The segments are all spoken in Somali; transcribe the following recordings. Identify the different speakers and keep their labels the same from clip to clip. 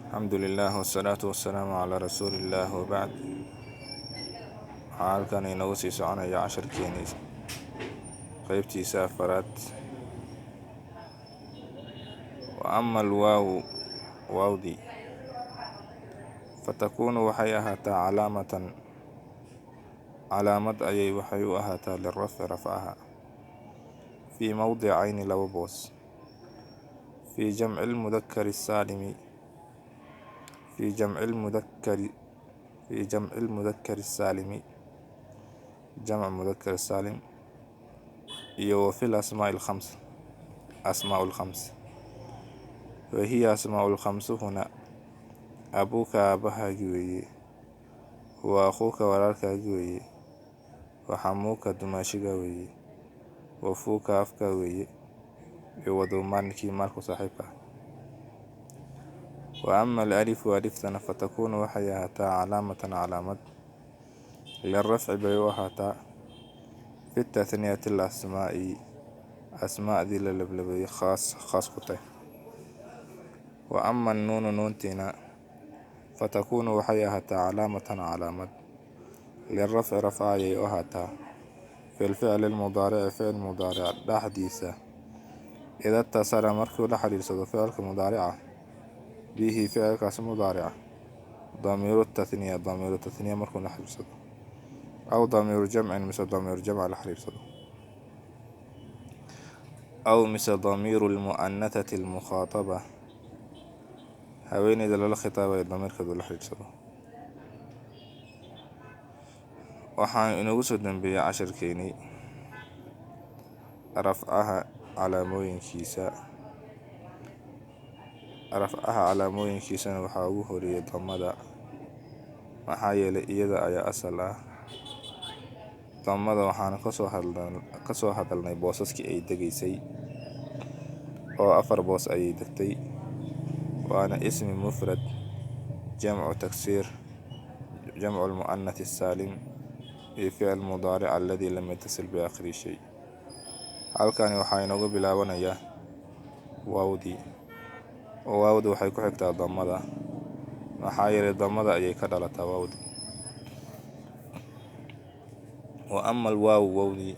Speaker 1: الحمد لله والصلاة والسلام على رسول الله وبعد. halkan inoogu sii soconaya casharkeeni qaybtiisa afaraad. wa ama alwaawu waawdii fatakuunu waxay ahaataa calaamatan calaamad ayay waxay u ahaataa lirafci rafcaha fii mawdicayni laba boos fii jamci lmudakari saalimi في جمع المذكر السالم جمع مذكر السالم وفي الأسماء الخمس أسماء الخمس وهي أسماء الخمس هنا أبوك أبها جوي وأخوك ولالك جوي وحموك دماشق وي وفوك أفك وي وضمانك مالك صاحبك. وأما الألف ألفتنا فتكون waxay ahaataa calaamatan calaamad lirafci bay u ahaataa fi tathniyati alasmaa'i asmaa'dii la lablabeeyey khaas ku tahay. wa ama annuunu nuuntiina fatakuunu waxay ahaataa calaamatan calaamad lirafci rafca ayay u ahaataa fi lficli lmudaarici ficil mudaaric dhexdiisa ida tasala markuu la xiriirsado ficilka mudaarica bihi ficilkaas mudaarica damiiru tathniya markuu la xiriirsado aw damiiru jamcin mise damiiru jamc la xiriirsado aw mise damiiru lmu'anathati almukhaataba haweeneyda lala khitaabayo damiirkeedu la xiriirsado. waxaan inoogu soo dambeeyay casharkeenii rafcaha calaamooyinkiisana waxaa ugu horeeyay damada, maxaa yeelay iyada ayaa asal ah. damada waxaan kasoo hadalnay boosaskii ay degaysay oo 4 boos ayay degtay, waana ismi mufrad, jamcu taksiir, jamcu lmu'anath الsaalim iyo ficil mudaaric alladii lam yatasil biaakhiri shay. halkani waxaa inooga bilaabanayaa waawdii oo waawdu waxay ku xigtaa damada, maxaa yeelay damada ayay ka dhalataa waawdi. wa ama alwaawu wawdii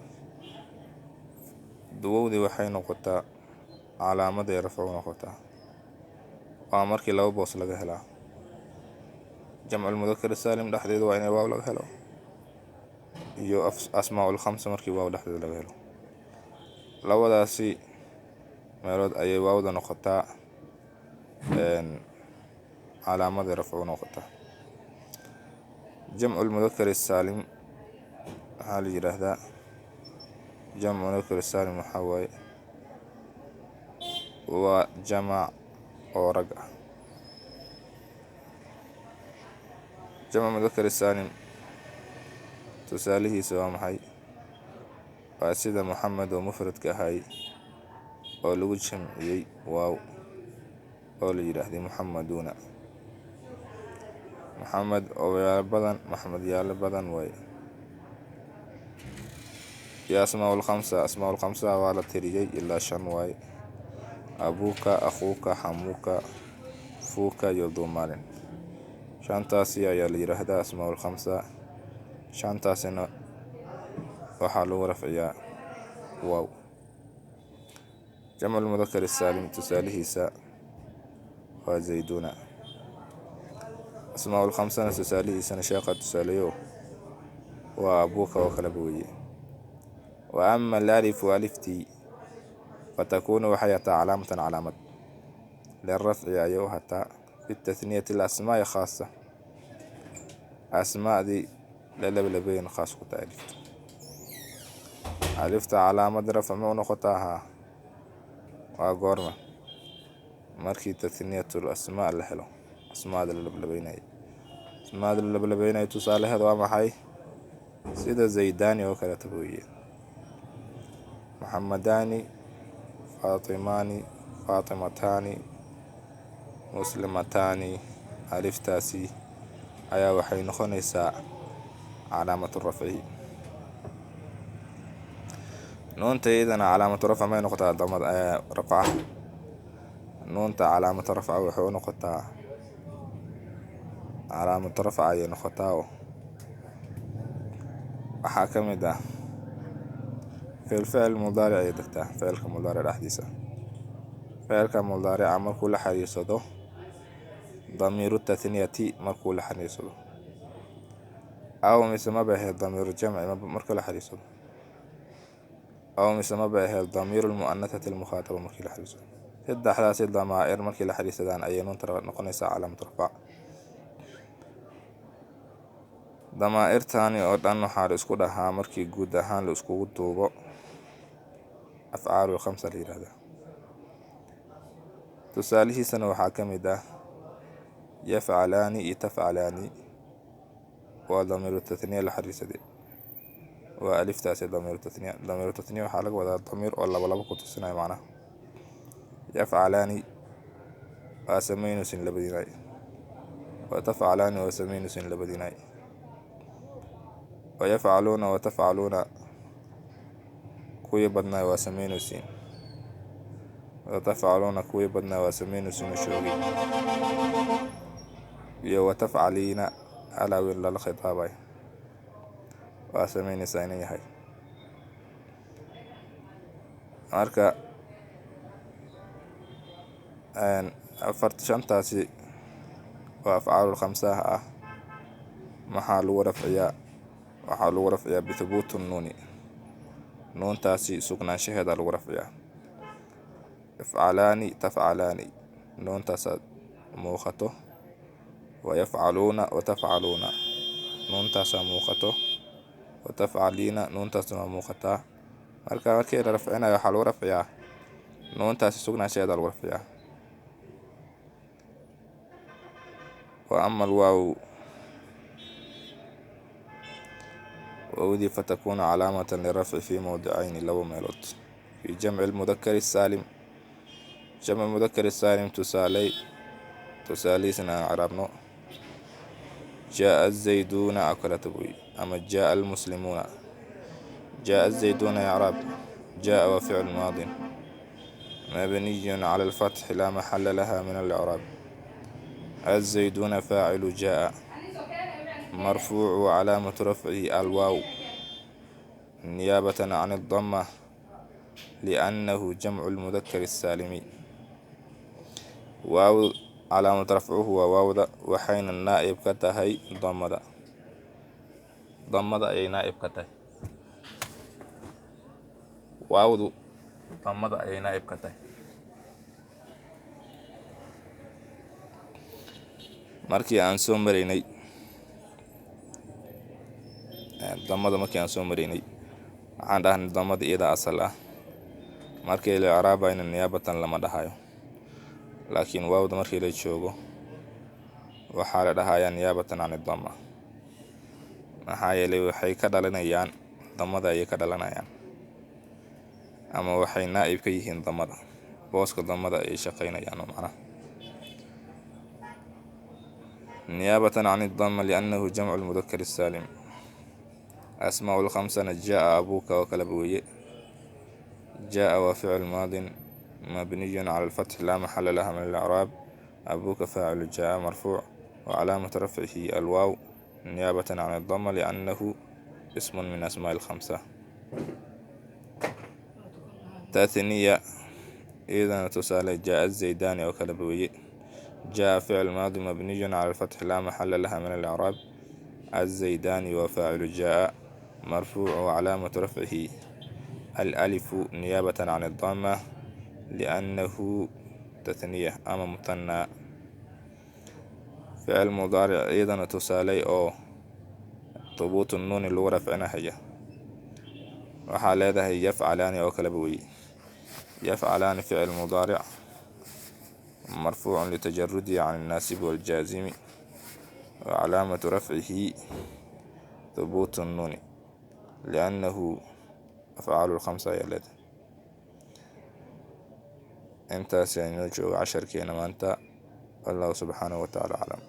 Speaker 1: waxay noqotaa calaamaday rafcu noqotaa, waa markii 2 boos laga helaa. jamcu lmudakar saalim dhexdeeda waa inay waaw laga helo, iyo asmaa'ul khamsa markii waaw dhexdeeda laga helo. labadaasi meelood ayay waawda noqotaa calaamaday rafcu noqotaa. jamcu lmudakar saalim waxaa la yidhaahdaa jamcu mudakar saalim waxaa waaye waa jamac oo rag ah. jamcu mudakar saalim tusaalihiisa waa maxay? waa sida Muxamed oo mufradka ahay oo lagu jamciyey waaw oo la yidhaahday muxamaduuna. maxamed oo yaalo badan, maxmed yaalo badan waaye. iyo asmaa'ul khamsa waa la tiriyey ilaa 5 waaye. abuuka, akhuuka, xamuuka, fuuka iyo duumaalin. 5taasi ayaa la yidhaahdaa asmaa'ul khamsa. 5taasina waxaa lagu rafciyaa waaw. jamcu lmudakar saalim tusaalihiisa waa zayduuna. asmaa'ul khamsana tusaalihiisana sheekha tusaaleeyo waa abuuka oo kaleba weeye. wa ama alalifu aliftii fatakuunu waxay ahaataa calaamatan calaamad lirafci ayay u ahaataa fi tathniyati alasmaa'i khaasa asmaa'dii la lablabeyn khaas ku tahay. alifta calaamad rafc ma u noqotaa? haa. waa goorma? markii tathniyatul asmaa la helo, asmaada la lablabeynay tusaalaheeda waa maxay? sida zaydaani oo kale weeye. maxamadaani, faatimaani, faatimataani, muslimataani. aliftaasi ayaa waxay noqonaysaa calaamatu rafci. nuunta iyadana calaamatu rafc may noqotaa damada rafcaha. nuunta calaamatu rafca waxay u noqotaa علامة رفع أي نقطة وحاكم ده في الفعل المضارع يدكتا فعل كمضارع الأحديثة فعل كمضارع عمل كل حديثه ضمير التثنية مركول حديثه أو مثل ما به ضمير الجمع مركول حديثه أو مثل ما به ضمير المؤنثة المخاطبة مركول حديثه هد أحداث الضمائر مركول حديثة دان أي نون ترى نقنيس علامة رفع ضمائر تاني أو دانو حال اسكو دها مركي جود دهان لاسكو دوبو أفعال الخمسة لهذا تساليه سنة وحاكم ده يفعلان يتفعلان وضمير التثنية لحديثة دي وألف تاسي ضمير التثنية وحالك وذا الضمير ولا بلبكو تسنى معنا يفعلان واسمين سن لبديناي وتفعلان واسمين سن لبديناي ويفعلون وتفعلون كوي بدنا واسمين سين وتفعلون كوي بدنا واسمين سن شوقي وتفعلين على ولا الخطابي واسمين سيني هاي marka afarta shantaasi waa afcaalul khamsaha ah waxaa lagu rafciyaa bithubuuti nuuni nuuntaasi sugnaanshaheeda lagu rafciyaa ifcalaani tafcalaani nuuntaasaa muuqato wayafcaluuna watafcaluuna nuuntaasaa muuqato watafcaliina nuuntaasna waa muuqataa markii la rafcinayo waxaa lagu rafciyaa nuuntaasi sugnaanshaheeda lagu rafciyaa وأما الواو وودي فتكون علامة للرفع في موضعين لو ميلوت في جمع المذكر السالم جمع المذكر السالم تسالي سنة عربنا جاء الزيدون أكلت بوي أما جاء المسلمون جاء الزيدون يا عرب جاء وفعل ماض مبني على الفتح لا محل لها من الإعراب الزيدون فاعل جاء مرفوع وعلامة رفعه الواو نيابة عن الضمة لأنه جمع المذكر السالم واو علامة رفعه واو وحين النائب كتهي ضمة أي نائب كتهي واو ضمة أي نائب كتهي markii aan soo maraynay damada waxaan dhahnay damada iyada asal ah markii la icraabayna niyaabatan lama dhahayo laakiin waawda markii la joogo waxaa la dhahayaa niyaabatan can damma maxaa yeelay waxay ka dhalanayaan damada ayay ka dhalanayaan ama waxay naa'ib ka yihiin damada booska damada ay shaqaynayaan macnaha نيابة عن الضمة لأنه جمع المذكر السالم أسماء الخمسة جاء أبوك وكلبوي جاء وفعل ماض مبني على الفتح لا محل لها من الإعراب أبوك فاعل جاء مرفوع وعلامة رفعه الواو نيابة عن الضمة لأنه اسم من أسماء الخمسة تثنية إذا تسالي جاء الزيدان وكلبوي جاء فعل ماضي مبني على الفتح لا محل لها من الإعراب الزيدان وفاعل جاء مرفوع وعلامة رفعه الألف نيابة عن الضمة لأنه تثنية أما مثنى فعل مضارع أيضا تسالي أو ثبوت النون اللي رفعنا هي وحال هذا هي يفعلان وكلبوي يفعلان فعل مضارع مرفوع لتجرده عن الناسب والجازم وعلامة رفعه ثبوت النون لأنه أفعال الخمسة يلد انت سينوجه 10 كينا ما انت الله سبحانه وتعالى أعلم.